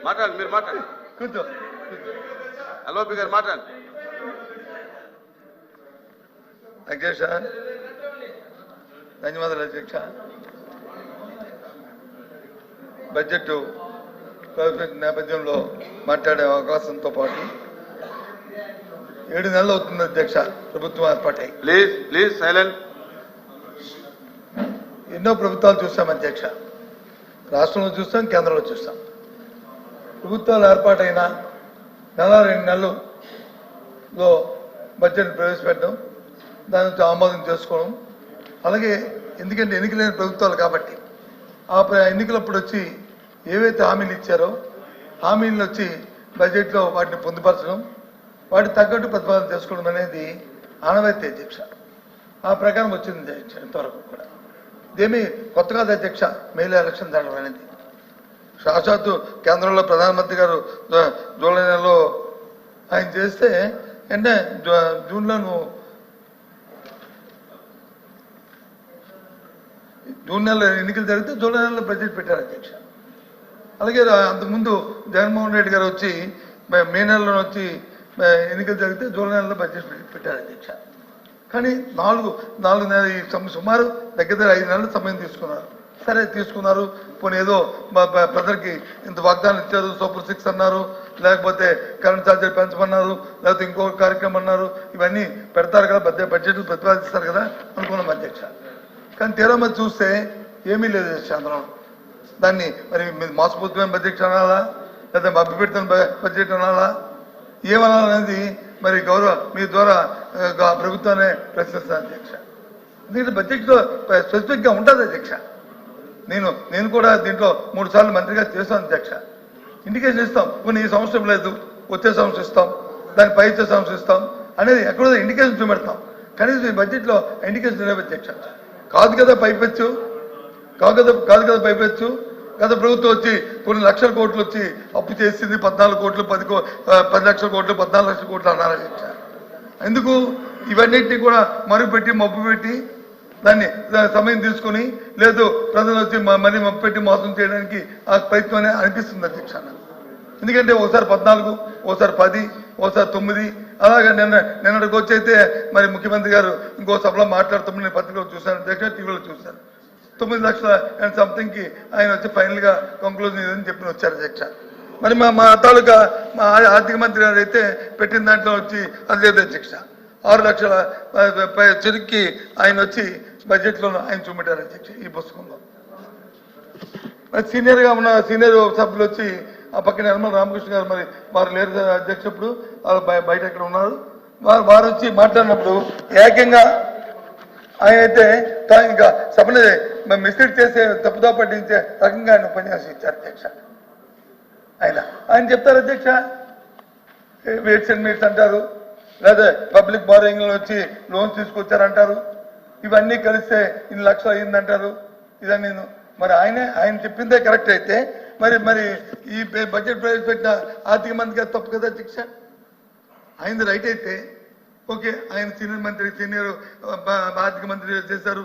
మాట్లాడండి, మీరు మాట్లాడండి. కూర్చో. ఎల్ఓపి గారు మాట్లాడండి. అధ్యక్ష, ధన్యవాదాలు అధ్యక్ష. బడ్జెట్ నేపథ్యంలో మాట్లాడే అవకాశంతో పాటు 7 నెలలు అవుతుంది అధ్యక్ష ప్రభుత్వం ఏర్పాటై. Please silent. ఎన్నో ప్రభుత్వాలు చూస్తాం అధ్యక్ష, రాష్ట్రంలో చూస్తాం, కేంద్రంలో చూస్తాం. ప్రభుత్వాలు ఏర్పాటైన 2 నెలల్లో బడ్జెట్ ప్రవేశపెట్టడం, దాని ఆమోదం చేసుకోవడం, అలాగే ఎందుకంటే ఎన్నికలైన ప్రభుత్వాలు కాబట్టి ఆ ఎన్నికలప్పుడు వచ్చి ఏవైతే హామీలు ఇచ్చారో హామీలను వచ్చి బడ్జెట్లో వాటిని పొందుపరచడం, వాటికి తగ్గట్టు ప్రతిపాదన చేసుకోవడం అనేది ఆనవాయితీ అధ్యక్ష. ఆ ప్రకారం వచ్చింది అధ్యక్ష ఇంతవరకు కూడా. ఇదేమీ కొత్త కాదు అధ్యక్ష. మేలో ఎలక్షన్ జరగడం అనేది సాక్షాత్తు కేంద్రంలో ప్రధానమంత్రి గారు జూలై నెలలో ఆయన చేస్తే అంటే జూన్ నెలలో ఎన్నికలు జరిగితే జూలై నెలలో బడ్జెట్ పెట్టారు అధ్యక్ష. అలాగే అంతకుముందు జగన్మోహన్ రెడ్డి గారు వచ్చి మే నెలలో వచ్చి ఎన్నికలు జరిగితే జూలై నెలలో బడ్జెట్ పెట్టారు అధ్యక్ష. కానీ నాలుగు నెలలు సుమారు దగ్గర 5 నెలలు సమయం తీసుకున్నారు. సరే తీసుకున్నారు, పోనీ ఏదో ప్రజలకి ఇంత వాగ్దానం ఇచ్చారు, సూపర్ 6 అన్నారు, లేకపోతే కరెంట్ ఛార్జీలు పెంచమన్నారు, లేకపోతే ఇంకొక కార్యక్రమం అన్నారు, ఇవన్నీ పెడతారు కదా, బడ్జెట్లు ప్రతిపాదిస్తారు కదా అనుకున్నాం అధ్యక్ష. కానీ తీరా మరి చూస్తే ఏమీ లేదు అధ్యక్ష. అందులో దాన్ని మరి మోసపూరితమైన బడ్జెట్ అనాలా, లేదా మభ్యపెడుతున్న బడ్జెట్ అనాలా, ఏమనాలనేది మరి మీ ద్వారా ప్రభుత్వాన్ని ప్రశ్నిస్తాను అధ్యక్ష. దీంట్లో బడ్జెట్లో స్పెసిఫిక్గా ఉంటుంది అధ్యక్ష. నేను కూడా దీంట్లో 3 సార్లు మంత్రిగా చేస్తాను అధ్యక్ష. ఇండికేషన్ ఇస్తాం, కొన్ని ఈ సంవత్సరం లేదు, వచ్చే సంవత్సరం ఇస్తాం, దాని పై వచ్చే సంవత్సరం ఇస్తాం అనేది ఎక్కడో ఇండికేషన్ చూపెడతాం. కనీసం ఈ బడ్జెట్లో ఇండికేషన్ లేవు అధ్యక్ష. కాదు కదా పైపెచ్చు గత ప్రభుత్వం వచ్చి కొన్ని లక్షల కోట్లు వచ్చి అప్పు చేసింది, 14 కోట్లు 10 లక్షల కోట్లు 14 లక్షల కోట్లు అన్నారు అధ్యక్ష. ఎందుకు ఇవన్నింటినీ కూడా మరుగుపెట్టి మబ్బు పెట్టి దాన్ని సమయం తీసుకుని లేదు ప్రజలు వచ్చి మళ్ళీ మబ్బు పెట్టి మోసం చేయడానికి ఆ ప్రయత్నం అనిపిస్తుంది అధ్యక్ష. ఎందుకంటే ఒకసారి 14, ఒకసారి 10, ఒకసారి 9, అలాగే నిన్నటికి వచ్చి అయితే మరి ముఖ్యమంత్రి గారు ఇంకో సభలో మాట్లాడుతామని నేను పత్రికలో చూశాను అధ్యక్ష, టీవీలో చూశాను. 9 లక్షల అండ్ సంథింగ్కి ఆయన వచ్చి ఫైనల్గా కంక్లూజన్ ఇదని చెప్పి వచ్చారు అధ్యక్ష. మరి మా తాలూకా మా ఆర్థిక మంత్రి గారు అయితే పెట్టిన దాంట్లో వచ్చి అది లేదు అధ్యక్ష. 6 లక్షల చెరుక్కి ఆయన వచ్చి బడ్జెట్లో ఆయన చూపెట్టారు అధ్యక్ష ఈ పుస్తకంలో. మరి సీనియర్గా ఉన్న సీనియర్ సభ్యులు వచ్చి ఆ పక్కన యనమల రామకృష్ణ గారు మరి వారు లేరు అధ్యక్షప్పుడు, వాళ్ళు బయట ఎక్కడ ఉన్నారు, వారు వచ్చి మాట్లాడినప్పుడు ఏకంగా ఆయన అయితే ఇంకా సభని మిస్లీడ్ చేసే తప్పుదా పట్టించే రకంగా ఆయన ఉపన్యాసం ఇచ్చారు అధ్యక్ష. ఆయన చెప్తారు అధ్యక్ష, వెయిట్స్ అండ్ మీట్స్ అంటారు, లేదా పబ్లిక్ బారోయింగ్ వచ్చి లోన్స్ తీసుకొచ్చారంటారు, ఇవన్నీ కలిస్తే 2 లక్షలు అయ్యిందంటారు. ఇదని మరి ఆయన చెప్పిందే కరెక్ట్ అయితే మరి ఈ బడ్జెట్ ప్రవేశపెట్టిన ఆర్థిక మంత్రి గారు తప్పు కదా అధ్యక్ష. ఆయనది రైట్ అయితే ఓకే, ఆయన సీనియర్ ఆర్థిక మంత్రి చేశారు,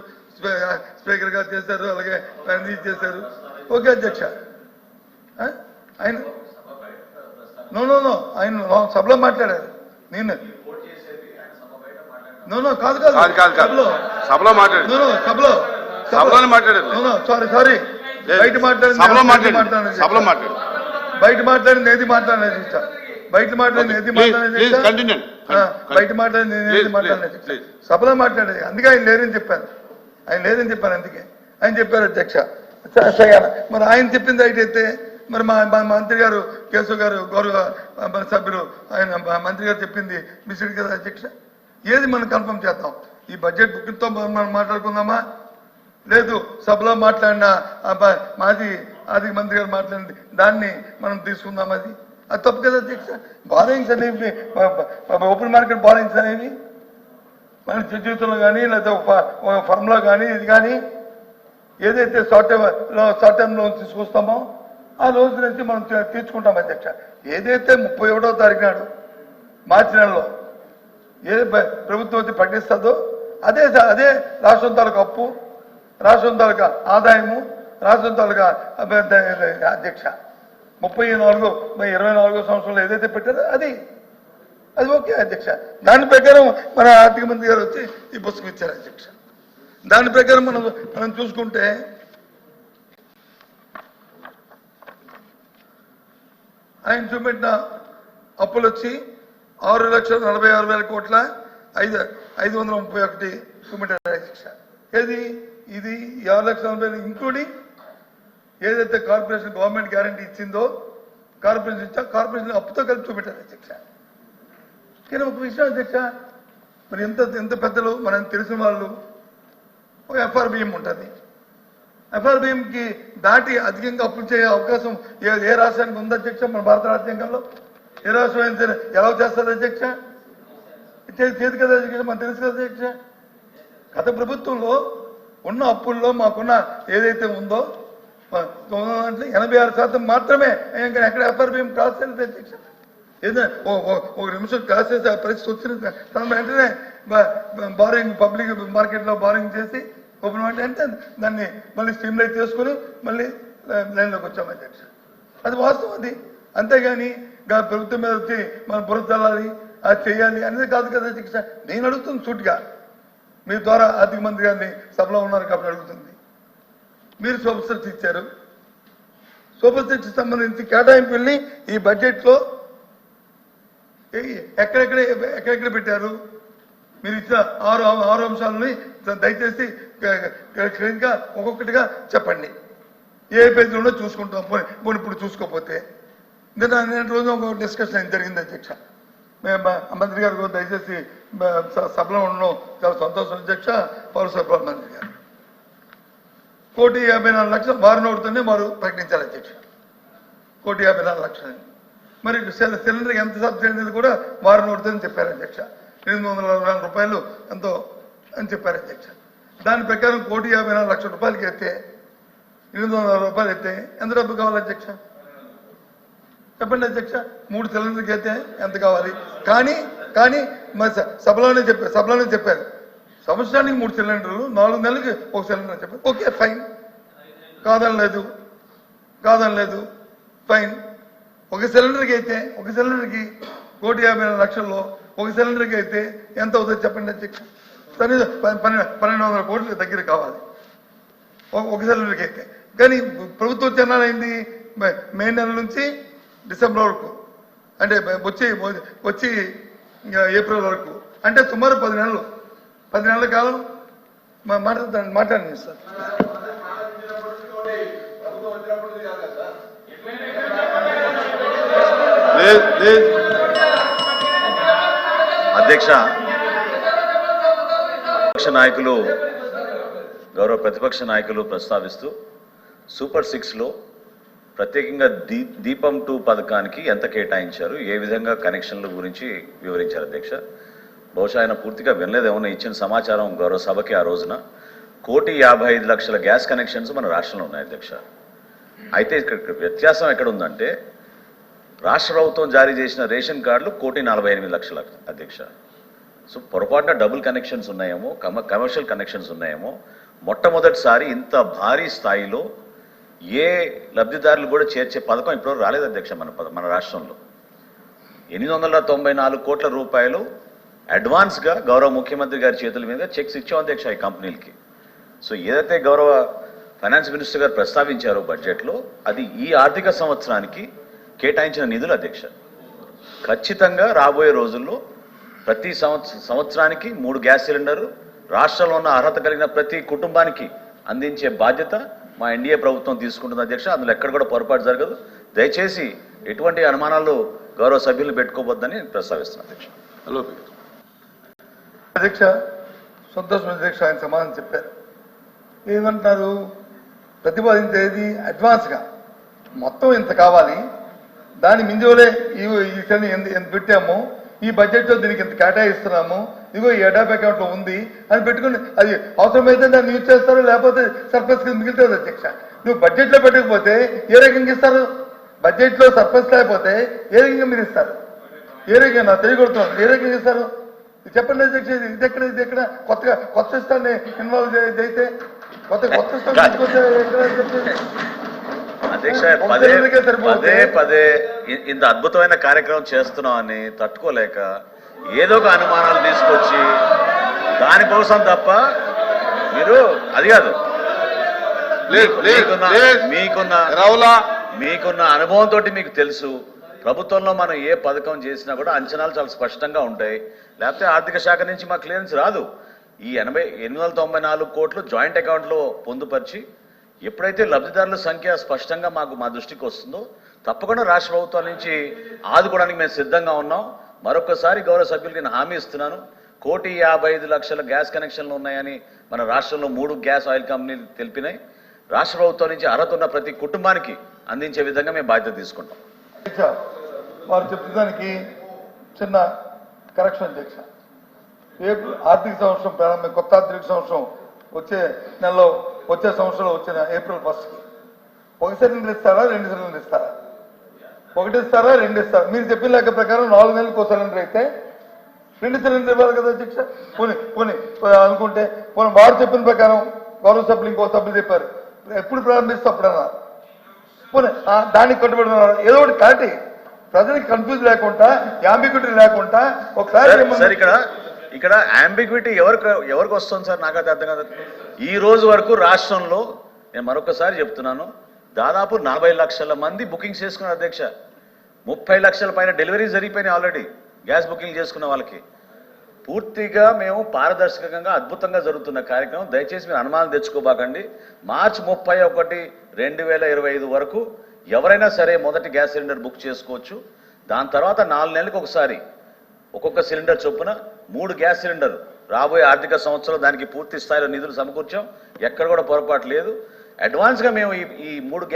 స్పీకర్ గారు చేశారు, అలాగే చేశారు, ఓకే అధ్యక్ష. ఆయన నో ఆయన సభలో మాట్లాడారు. నేను కాదు సభలో మాట్లాడారు. సారీ బయట మాట్లాడింది ఏది మాట్లాడలేదు బయట మాట్లాడలేదు సభలో మాట్లాడేది. అందుకే ఆయన లేరని చెప్పాను అందుకే ఆయన చెప్పారు అధ్యక్ష. మరి ఆయన చెప్పింది అయితే మరి మా మంత్రి గారు కేశవ్ గారు గౌరవ సభ్యులు ఆయన మంత్రి గారు చెప్పింది మిస్డ్ కదా అధ్యక్ష. ఏది మనం కన్ఫర్మ్ చేద్దాం? ఈ బడ్జెట్ బుక్తో మనం మాట్లాడుకుందామా, లేదు సభలో మాట్లాడిన మాజీ ఆర్థిక మంత్రి గారు మాట్లాడింది దాన్ని మనం తీసుకుందాం? అది తప్పు కదా అధ్యక్ష. బారోయింగ్స్ అనేవి ఓపెన్ మార్కెట్ బారోయింగ్స్ అనేవి మన జీవితంలో కానీ లేదా ఒక ఫర్మ్లో కానీ ఇది కానీ ఏదైతే షార్ట్ టర్మ్ లోన్ తీసుకొస్తామో ఆ లోన్స్ నుంచి మనం తీర్చుకుంటాం అధ్యక్ష. ఏదైతే 31వ తారీఖు నాడు మార్చి నెలలో ఏది ప్రభుత్వం వచ్చి ప్రకటిస్తుందో అదే రాష్ట్రం తాలూకా అప్పు, రాష్ట్రం తాలూకా ఆదాయము, రాష్ట్రం తాలూకా అధ్యక్ష. 24 సంవత్సరంలో ఏదైతే పెట్టారో అది ఓకే అధ్యక్ష. దాని ప్రకారం మన ఆర్థిక మంత్రి గారు వచ్చి ఈ పుస్తకం ఇచ్చారు అధ్యక్ష. దాని ప్రకారం మనం చూసుకుంటే ఆయన చూపెట్టిన అప్పులు వచ్చి 6,46,000 కోట్ల 531 చూపెట్టారు అధ్యక్ష. ఏది ఇది 6,40,000 ఇంక్లూడింగ్ ఏదైతే కార్పొరేషన్ గవర్నమెంట్ గ్యారంటీ ఇచ్చిందో కార్పొరేషన్ అప్పుతో కలిపి చూపెట్టారు అధ్యక్ష. కానీ ఒక విషయం అధ్యక్ష, మరి ఎంత పెద్దలు మనం తెలిసిన వాళ్ళు ఒక ఎఫ్ఆర్బిఎం ఉంటుంది. ఎఫ్ఆర్బిఎంకి దాటి అధికంగా అప్పులు చేసే అవకాశం ఏ రాష్ట్రానికి ఉంది అధ్యక్ష? మన భారత రాజ్యాంగంలో ఏ రాష్ట్రం అయినా సరే ఎలా చేస్తుంది అధ్యక్ష? చేతి కదా అధ్యక్ష, మనకు తెలుసు కదా అధ్యక్ష. గత ప్రభుత్వంలో ఉన్న అప్పుల్లో మాకున్న ఏదైతే ఉందో అంటే 86% మాత్రమే. ఇంకా ఎక్కడ ఎఫ్ఆర్బిఎం క్రాస్ చేయలేదు అధ్యక్ష. ఏదైనా ఒక నిమిషం క్రాస్ చేసే పరిస్థితి వచ్చిన తన వెంటనే బారింగ్ పబ్లిక్ మార్కెట్లో బారింగ్ చేసి ఓపెన్ అంటే దాన్ని మళ్ళీ స్ట్రీమ్లైట్ చేసుకుని మళ్ళీ లైన్లోకి వచ్చాము అధ్యక్ష. అది వాస్తవం అది. అంతేగాని ప్రభుత్వం మీద వచ్చి మనం బురద చల్లాలి అది చేయాలి అనేది కాదు కదా అధ్యక్ష. నేను అడుగుతుంది సూటిగా, మీ ద్వారా ఆర్థిక మంత్రి గారిని సభలో ఉన్నారు కాబట్టి అడుగుతుంది. మీరు సూపర్ సిక్స్ ఇచ్చారు. సూపర్ సిక్స్ సంబంధించి కేటాయింపుల్ని ఈ బడ్జెట్లో ఎక్కడెక్కడ పెట్టారు? మీరు ఇచ్చిన ఆరు అంశాలని దయచేసి క్లియర్గా ఒక్కొక్కటిగా చెప్పండి. ఏ పేజీలో చూసుకుంటాం పోనీ ఇప్పుడు చూసుకోకపోతే. నేను రోజు ఒక డిస్కషన్ జరిగింది అధ్యక్ష. మంత్రి గారు దయచేసి సభలో ఉండడం చాలా సంతోషం అధ్యక్ష. పౌర సరఫరా మంత్రి గారు 1,54,00,000 వారం నోడుతూనే వారు ప్రకటించారు అధ్యక్ష. 1,54,00,000 మరి సిలిండర్కి ఎంత సబ్సిడీ అనేది కూడా వారం నోడుతుందని చెప్పారు అధ్యక్ష. 824 రూపాయలు ఎంతో అని చెప్పారు అధ్యక్ష. దాని ప్రకారం 1,54,00,000 రూపాయలకి ఎత్తే 800 రూపాయలు ఎత్తే ఎంత డబ్బు కావాలి అధ్యక్ష? చెప్పండి అధ్యక్ష. 3 సిలిండర్కి అయితే ఎంత కావాలి? కానీ మరి సభలోనే చెప్పారు సంవత్సరానికి 3 సిలిండర్లు, 4 నెలలకి 1 సిలిండర్ చెప్పారు. ఓకే ఫైన్, కాదనలేదు ఫైన్. ఒక సిలిండర్కి 1,54,00,000లో ఒక సిలిండర్కి అయితే ఎంత అవుతుంది చెప్పండి అధ్యక్ష? 1,200 కోట్ల దగ్గర కావాలి ఒక సిలిండర్కి అయితే. కానీ ప్రభుత్వం చెన్నాలైంది మే నెల నుంచి డిసెంబర్ వరకు, అంటే వచ్చి ఏప్రిల్ వరకు, అంటే సుమారు 10 నెలల కాలం మాట్లాడండి సార్. అధ్యక్ష, గౌరవ ప్రతిపక్ష నాయకులు ప్రస్తావిస్తూ సూపర్ 6లో ప్రత్యేకంగా దీపం 2 పథకానికి ఎంత కేటాయించారు, ఏ విధంగా కనెక్షన్ల గురించి వివరించారు అధ్యక్ష. బహుశా ఆయన పూర్తిగా వినలేదేమన్నా. ఇచ్చిన సమాచారం గౌరవ సభకి ఆ రోజున 1,55,00,000 గ్యాస్ కనెక్షన్స్ మన రాష్ట్రంలో ఉన్నాయి అధ్యక్ష. అయితే ఇక్కడ వ్యత్యాసం ఎక్కడ ఉందంటే రాష్ట్ర ప్రభుత్వం జారీ చేసిన రేషన్ కార్డులు 1,48,00,000 అధ్యక్ష. సో పొరపాటున డబుల్ కనెక్షన్స్ ఉన్నాయేమో, కమర్షియల్ కనెక్షన్స్ ఉన్నాయేమో. మొట్టమొదటిసారి ఇంత భారీ స్థాయిలో ఏ లబ్ధిదారులు కూడా చేర్చే పథకం ఇప్పుడు రాలేదు అధ్యక్ష మన రాష్ట్రంలో. 894 కోట్ల రూపాయలు అడ్వాన్స్గా గౌరవ ముఖ్యమంత్రి గారి చేతుల మీదుగా చెక్స్ ఇచ్చాం అధ్యక్ష ఈ కంపెనీలకి. సో ఏదైతే గౌరవ ఫైనాన్స్ మినిస్టర్ గారు ప్రస్తావించారో బడ్జెట్లో, అది ఈ ఆర్థిక సంవత్సరానికి కేటాయించిన నిధులు అధ్యక్ష. ఖచ్చితంగా రాబోయే రోజుల్లో ప్రతి సంవత్సరానికి 3 గ్యాస్ సిలిండర్లు రాష్ట్రంలో ఉన్న అర్హత కలిగిన ప్రతి కుటుంబానికి అందించే బాధ్యత మా ఎన్డీఏ ప్రభుత్వం తీసుకుంటుంది అధ్యక్ష. అందులో ఎక్కడ కూడా పొరపాటు జరగదు. దయచేసి ఎటువంటి అనుమానాలు గౌరవ సభ్యులు పెట్టుకోవద్దని ప్రస్తావిస్తున్నాను అధ్యక్ష. హలో అధ్యక్ష, సంతోషం అధ్యక్ష. ఆయన సమాధానం చెప్పారు. ఏమంటున్నారు? ప్రతిపాదించేది అడ్వాన్స్గా మొత్తం ఇంత కావాలి, దాని మింజోలే ఈ ఎంత పెట్టామో, ఈ బడ్జెట్లో దీనికి ఇంత కేటాయిస్తున్నాము, ఇదిగో ఈ అడాప్ అకౌంట్లో ఉంది అని పెట్టుకుని అది అవసరమైతే దాన్ని యూజ్ చేస్తారు, లేకపోతే సర్ప్లస్ కింద మిగులుతుంది అధ్యక్ష. నువ్వు బడ్జెట్లో పెట్టకపోతే ఏ రకంగా ఇస్తారు? బడ్జెట్లో సర్ప్లస్ లేకపోతే ఏ రకంగా మీరు ఇస్తారు? ఏ రకంగా నా తెలియకొడుతున్నాను, ఏ రకంగా ఇస్తారు చెప్పండి అధ్యక్ష. ఇది ఎక్కడ కొత్త సిస్టాన్ని ఇన్వాల్వ్ అయితే కొత్త సిస్టమ్ తీసుకొస్తే ఎక్కడ అధ్యక్ష ఒక పదే సిలిండర్కే సరిపోతే పదే ఇంత అద్భుతమైన కార్యక్రమం చేస్తున్నామని తట్టుకోలేక ఏదో ఒక అనుమానాలు తీసుకొచ్చి దానికోసం తప్ప మీరు అది కాదు మీకున్న అనుభవంతో మీకు తెలుసు ప్రభుత్వంలో మనం ఏ పథకం చేసినా కూడా అంచనాలు చాలా స్పష్టంగా ఉంటాయి. లేకపోతే ఆర్థిక శాఖ నుంచి మా క్లియరెన్స్ రాదు. ఈ 894 కోట్లు జాయింట్ అకౌంట్లో పొందుపరిచి ఎప్పుడైతే లబ్ధిదారుల సంఖ్య స్పష్టంగా మా దృష్టికి వస్తుందో తప్పకుండా రాష్ట్ర ప్రభుత్వాల నుంచి ఆదుకోవడానికి మేము సిద్ధంగా ఉన్నాం. మరొకసారి గౌరవ సభ్యులకి నేను హామీ ఇస్తున్నాను. 1,55,00,000 గ్యాస్ కనెక్షన్లు ఉన్నాయని మన రాష్ట్రంలో 3 గ్యాస్ ఆయిల్ కంపెనీలు తెలిపినాయి. రాష్ట్ర ప్రభుత్వం నుంచి అర్హత ఉన్న ప్రతి కుటుంబానికి అందించే విధంగా మేము బాధ్యత తీసుకుంటాం. వారు చెప్తుదానికి చిన్న కరెక్షన్ అధ్యక్ష. ఏప్రిల్ ఆర్థిక సంవత్సరం ప్రారంభం, కొత్త ఆర్థిక సంవత్సరం వచ్చే నెలలో, వచ్చే సంవత్సరంలో వచ్చిన ఏప్రిల్ 1కి 1 సిలిండర్ ఇస్తారా, 2 సిలిండర్ ఇస్తారా? 1 ఇస్తారా, 2 ఇస్తారా? మీరు చెప్పిన లెక్క ప్రకారం 4 నెలలకు 1 సిలిండర్ అయితే 2 సిలిండర్ ఇవ్వాలి కదా అధ్యక్ష. పోనీ అనుకుంటే వారు చెప్పిన ప్రకారం గౌరవ సభ్యులు ఇంకో సభ్యులు చెప్పారు ఎప్పుడు ప్రారంభిస్తే అప్పుడన్నారు. పోనీ దానికి కట్టుబడి ఉన్నారు. ఏదో ఒకటి కాటి ప్రజలకు కన్ఫ్యూజ్ లేకుండా, యాంబిగ్యూటీ లేకుండా ఒకసారి ఇక్కడ అంబిగ్విటీ ఎవరికి వస్తుంది సార్? నాకైతే అర్థం కాదు. ఈ రోజు వరకు రాష్ట్రంలో నేను మరొకసారి చెప్తున్నాను, దాదాపు 40 లక్షల మంది బుకింగ్స్ చేసుకున్నారు అధ్యక్ష. 30 లక్షల పైన డెలివరీ జరిగిపోయినాయి ఆల్రెడీ గ్యాస్ బుకింగ్ చేసుకున్న వాళ్ళకి. పూర్తిగా మేము పారదర్శకంగా అద్భుతంగా జరుగుతున్న కార్యక్రమం. దయచేసి మీరు అనుమానం తెచ్చుకోబాకండి. మార్చి 31, 2025 వరకు ఎవరైనా సరే మొదటి గ్యాస్ సిలిండర్ బుక్ చేసుకోవచ్చు. దాని తర్వాత 4 నెలలకు ఒకసారి ఒక్కొక్క సిలిండర్ చొప్పున 3 గ్యాస్ సిలిండర్ రాబోయే ఆర్థిక సంవత్సరం దానికి పూర్తి స్థాయిలో నిధులు సమకూర్చాం. ఎక్కడ కూడా పొరపాటు లేదు. అడ్వాన్స్గా మేము ఈ 3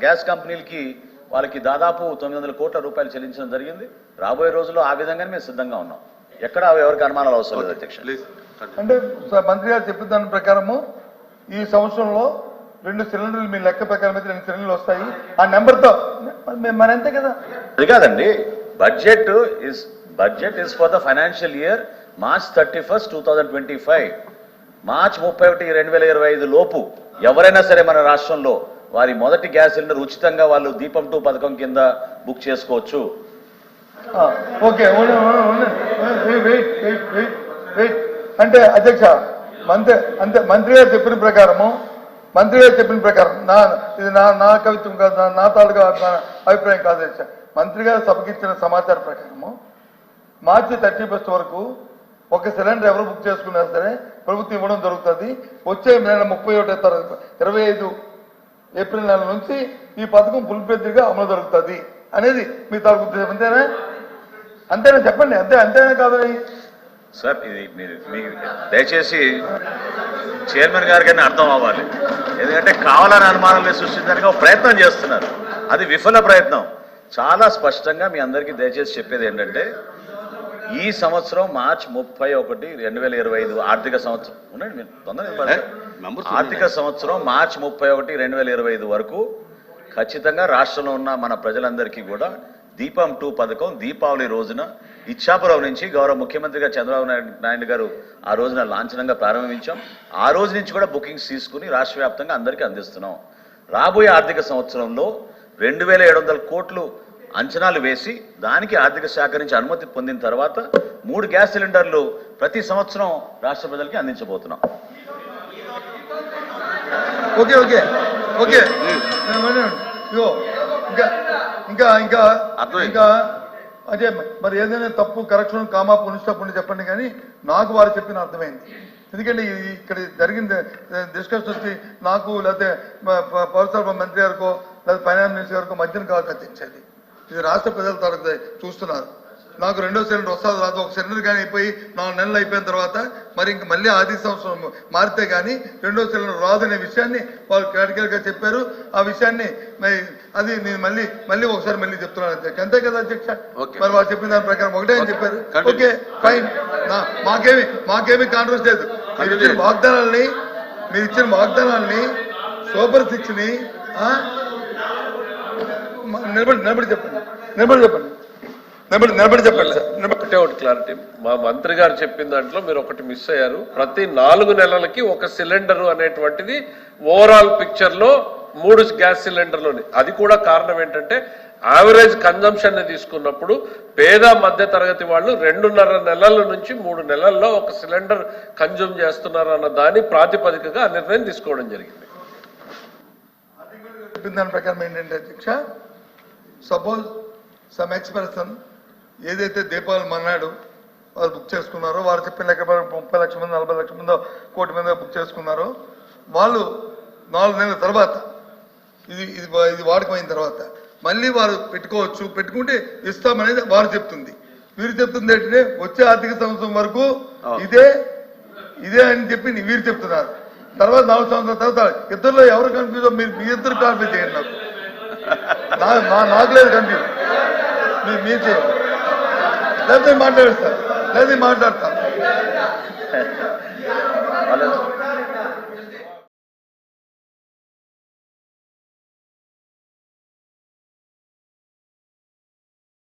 గ్యాస్ కంపెనీలకి వాళ్ళకి దాదాపు 900 కోట్ల రూపాయలు చెల్లించడం జరిగింది. రాబోయే రోజుల్లో ఆ విధంగానే మేము సిద్ధంగా ఉన్నాం. ఎక్కడ ఎవరికి అనుమానాలు అవసరం లేదు అధ్యక్ష. అంటే మంత్రి గారు చెప్పిన దాని ప్రకారము ఈ సంవత్సరంలో 2 సిలిండర్లు మీ లెక్క ప్రకారం అయితే 2 సిలిండర్లు వస్తాయి. ఆ నెంబర్తో మన అంతే కదా. అది కాదండి, budget is for the financial year March 31, 2025. మార్చి 31, 2025 లోపు ఎవరైనా సరే మన రాష్ట్రంలో వారి మొదటి గ్యాస్ సిలిండర్ ఉచితంగా వాళ్ళు దీపం 2 పథకం కింద బుక్ చేసుకోవచ్చు. ఓకే, అంటే అధ్యక్ష మంత్రి గారు చెప్పిన ప్రకారం ఇది నా కవిత్వం కాదు, నా తాలూకా అభిప్రాయం కాదు అధ్యక్ష. మంత్రి గారు సభకి ఇచ్చిన సమాచారం ప్రకారము మార్చి 31 వరకు 1 సిలిండర్ ఎవరు బుక్ చేసుకున్నా సరే ప్రభుత్వం ఇవ్వడం జరుగుతుంది. వచ్చే నెల 25 ఏప్రిల్ నెల నుంచి ఈ పథకం ఫుల్ఫెడ్గా అమలు జరుగుతుంది అనేది మీ తాలూకు ఉద్దేశం. అంతేనా చెప్పండి. అంతేనా కాదని సార్, ఇది మీరు దయచేసి చైర్మన్ గారికైనా అర్థం అవ్వాలి. ఎందుకంటే కావాలని అనుమానాలు సృష్టించడానికి ఒక ప్రయత్నం చేస్తున్నారు. అది విఫల ప్రయత్నం. చాలా స్పష్టంగా మీ అందరికీ దయచేసి చెప్పేది ఏంటంటే, ఈ సంవత్సరం మార్చి 31, 2025 ఆర్థిక సంవత్సరం ఉండండి, మీరు తొందరగా ఆర్థిక సంవత్సరం మార్చి 31, 2025 వరకు ఖచ్చితంగా రాష్ట్రంలో ఉన్న మన ప్రజలందరికీ కూడా దీపం 2 పథకం దీపావళి రోజున ఇచ్చాపురం నుంచి గౌరవ ముఖ్యమంత్రిగా చంద్రబాబు నాయుడు గారు ఆ రోజున లాంఛనంగా ప్రారంభించాం. ఆ రోజు నుంచి కూడా బుకింగ్స్ తీసుకుని రాష్ట్ర వ్యాప్తంగా అందరికీ అందిస్తున్నాం. రాబోయే ఆర్థిక సంవత్సరంలో 2,700 కోట్లు అంచనాలు వేసి దానికి ఆర్థిక శాఖ నుంచి అనుమతి పొందిన తర్వాత 3 గ్యాస్ సిలిండర్లు ప్రతి సంవత్సరం రాష్ట్ర ప్రజలకి అందించబోతున్నాం. ఓకే ఇంకా అదే మరి ఏదైనా తప్పు కరెక్షన్ కామా పునిష్టప్పుడు చెప్పండి. కానీ నాకు వారు చెప్పిన అర్థమైంది. ఎందుకంటే ఇక్కడ జరిగిన డిస్కషన్ వచ్చి నాకు లేకపోతే పౌరసరఫరా మంత్రి గారికో లేదా ఫైనాన్స్ మినిస్టర్ గారికో మధ్యన కాదు తెచ్చేది. ఇది రాష్ట్ర ప్రజల తరగతి చూస్తున్నారు. నాకు 2వ సిలిండర్ వస్తుంది రాదు. 1 సిలిండర్ కానీ అయిపోయి 4 నెలలు అయిపోయిన తర్వాత మరి ఇంక మళ్ళీ ఆర్థిక సంవత్సరం మారితే కానీ 2వ సిలిండర్ రాదనే విషయాన్ని వాళ్ళు క్లారికల్గా చెప్పారు. ఆ విషయాన్ని అది నేను మళ్ళీ ఒకసారి చెప్తున్నాను అధ్యక్ష. అంతే కదా అధ్యక్ష? మరి వాళ్ళు చెప్పిన దాని ప్రకారం ఒకటే అని చెప్పారు. Okay, fine. మాకేమీ కాంట్రవర్సీ లేదు. మీరు ఇచ్చిన వాగ్దానాల్ని సూపర్ 6ని నిలబడి చెప్పండి సార్. ఒకటి క్లారిటీ, మా మంత్రి గారు చెప్పిన దాంట్లో మీరు ఒకటి మిస్ అయ్యారు. ప్రతి 4 నెలలకి 1 సిలిండర్ అనేటువంటిది ఓవరాల్ పిక్చర్ లో 3 గ్యాస్ సిలిండర్లోని. అది కూడా కారణం ఏంటంటే యావరేజ్ కన్జంప్షన్ ని తీసుకున్నప్పుడు పేద మధ్య తరగతి వాళ్ళు 2.5 నెలల నుంచి 3 నెలల్లో ఒక సిలిండర్ కన్జ్యూమ్ చేస్తున్నారు అన్న దాని ప్రాతిపదికగా ఆ నిర్ణయం తీసుకోవడం జరిగింది. చెప్పిన దాని ప్రకారం ఏంటంటే అధ్యక్ష, సపోజ్ సమ్ ఎక్స్పర్సన్ ఏదైతే దీపావళి మన్నాడు వాళ్ళు బుక్ చేసుకున్నారో, వారు చెప్పిన లెక్క 30 లక్షల మంది 40 లక్షల మంది కోటి మంది బుక్ చేసుకున్నారో, వాళ్ళు 4 నెలల తర్వాత ఇది వాడకమైన తర్వాత మళ్ళీ వారు పెట్టుకోవచ్చు, పెట్టుకుంటే ఇస్తామనేది వారు చెప్తుంది. వీరు చెప్తుంది ఏంటంటే వచ్చే ఆర్థిక సంవత్సరం వరకు ఇదే అని చెప్పి వీరు చెప్తున్నారు. తర్వాత 4 సంవత్సరాల తర్వాత ఇద్దరులో ఎవరు కన్ఫ్యూజ్, మీరు మీ ఇద్దరు క్లారిఫై చేయండి. నాకు లేదు కన్ఫ్యూజ్, మీరు చేయండి. లేకపోతే మాట్లాడేస్తారు, లేదా మాట్లాడతా.